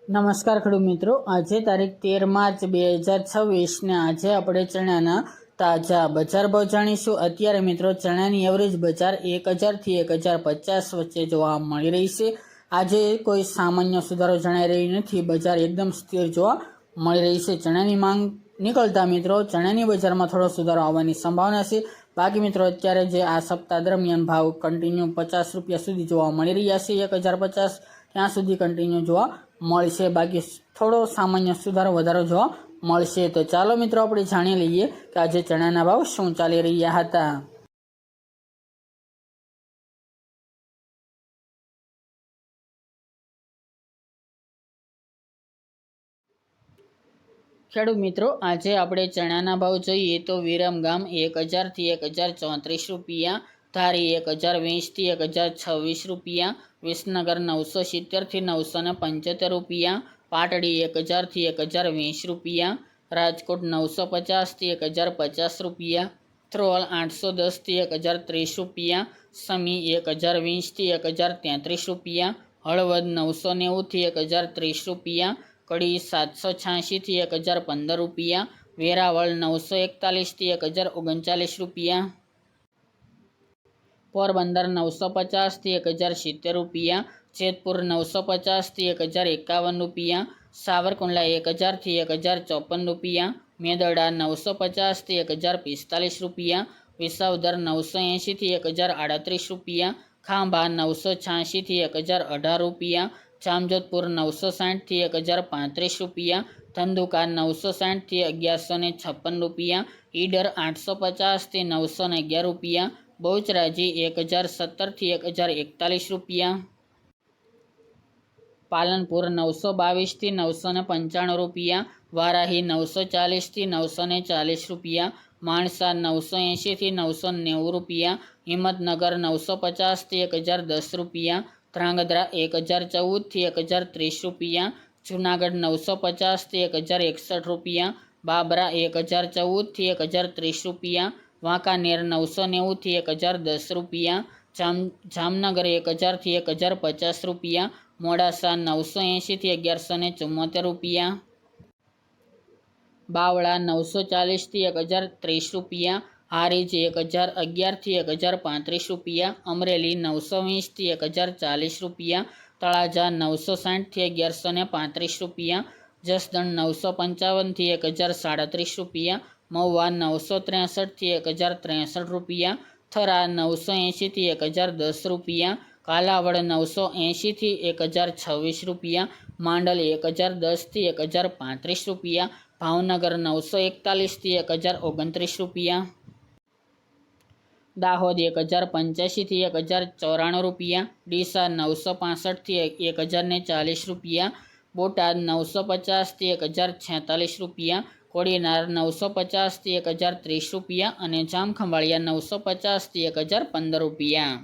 નમસ્કાર ખેડૂત મિત્રો, આજે તારીખ 13 માર્ચ 2026 ને આજે આપણે ચણાના તાજા બજાર ભાવ જાણીશું। અત્યારે મિત્રો ચણાની એવરેજ બજાર 1000 થી 1050 વચ્ચે જોવા મળી રહી છે। આજે કોઈ સામાન્ય સુધારો જણાઈ રહ્યો નથી, બજાર એકદમ સ્થિર જોવા મળી રહી છે। ચણાની માંગ નીકળતા મિત્રો ચણાની બજારમાં થોડો સુધારો આવવાની સંભાવના છે। બાકી મિત્રો અત્યારે જે આ સપ્તાહ દરમિયાન ભાવ કન્ટિન્યુ 50 રૂપિયા સુધી જોવા મળી રહ્યા છે, 1050 ત્યાં સુધી કન્ટિન્યુ જોવા મળશે। બાકી થોડો સામાન્ય સુધારો વધારો જોવા મળશે। તો ચાલો મિત્રો આપણે જાણી લઈએ કે આજે ચણાના ભાવ શું ચાલી રહ્યા હતા। ખેડૂત મિત્રો આજે આપણે ચણાના ભાવ જોઈએ તો વિરમગામ 1000 થી 1034 રૂપિયા, ધારી 1020 થી 1026 રૂપિયા, વિસનગર 970 થી 975 રૂપિયા, પાટડી 1000 થી 1020 રૂપિયા, રાજકોટ 950 થી 1050 રૂપિયા, થ્રોલ 810 થી 1030 રૂપિયા, સમી 1020 થી 1033 રૂપિયા, હળવદ 990 થી 1030 રૂપિયા, કડી 786 થી 1015 રૂપિયા, વેરાવળ 941 થી 1039 રૂપિયા, પોરબંદર 950 થી 1070 રૂપિયા, જેતપુર 950 થી 1051 રૂપિયા, સાવરકુંડલા 1000 થી 1054 રૂપિયા, મેદરડા 950 થી 1045 રૂપિયા, વિસાવદર 980 થી 1038 રૂપિયા, ખાંભા 986 થી 1018 રૂપિયા, જામજોધપુર 960 થી 1035 રૂપિયા, ધંધુકા 960 થી 1156 રૂપિયા, ઈડર 850 થી 911 રૂપિયા, બહુચરાજી 1017 થી 1041 રૂપિયા, પાલનપુર 922 થી 995 રૂપિયા, વારાહી 940 થી 940 રૂપિયા, માણસા 980 થી 990 રૂપિયા, હિંમતનગર 950 થી 1010 રૂપિયા, ધ્રાંગધ્રા 1014 થી 1030 રૂપિયા, જુનાગઢ 950 થી 1061 રૂપિયા, બાબરા 1014 થી 1030 રૂપિયા, વાંકાનેર 990 થી 1010 રૂપિયા, જામનગર 1000 થી 1050 રૂપિયા, મોડાસા 980 થી 1174 રૂપિયા, બાવળા 940 થી 1030 રૂપિયા, હારીજ 1011 થી 1035 રૂપિયા, અમરેલી 920 થી 1040 રૂપિયા, તળાજા 960 થી 1135 રૂપિયા, જસદણ 955 થી 1037 રૂપિયા, મહુવા 963 થી 1063 રૂપિયા, થરા 980 થી 1010 રૂપિયા, કાલાવડ 980 થી 1026 રૂપિયા, માંડલ 1010 થી 1035 રૂપિયા, ભાવનગર 941 થી 1029 રૂપિયા, દાહોદ 1085 થી 1094 રૂપિયા, ડીસા 965 થી 1040 રૂપિયા, બોટાદ 950 થી 1046 રૂપિયા, કોડીનાર 950 થી 1030 રૂપિયા અને જામખંભાળિયા 950 થી 1015 રૂપિયા।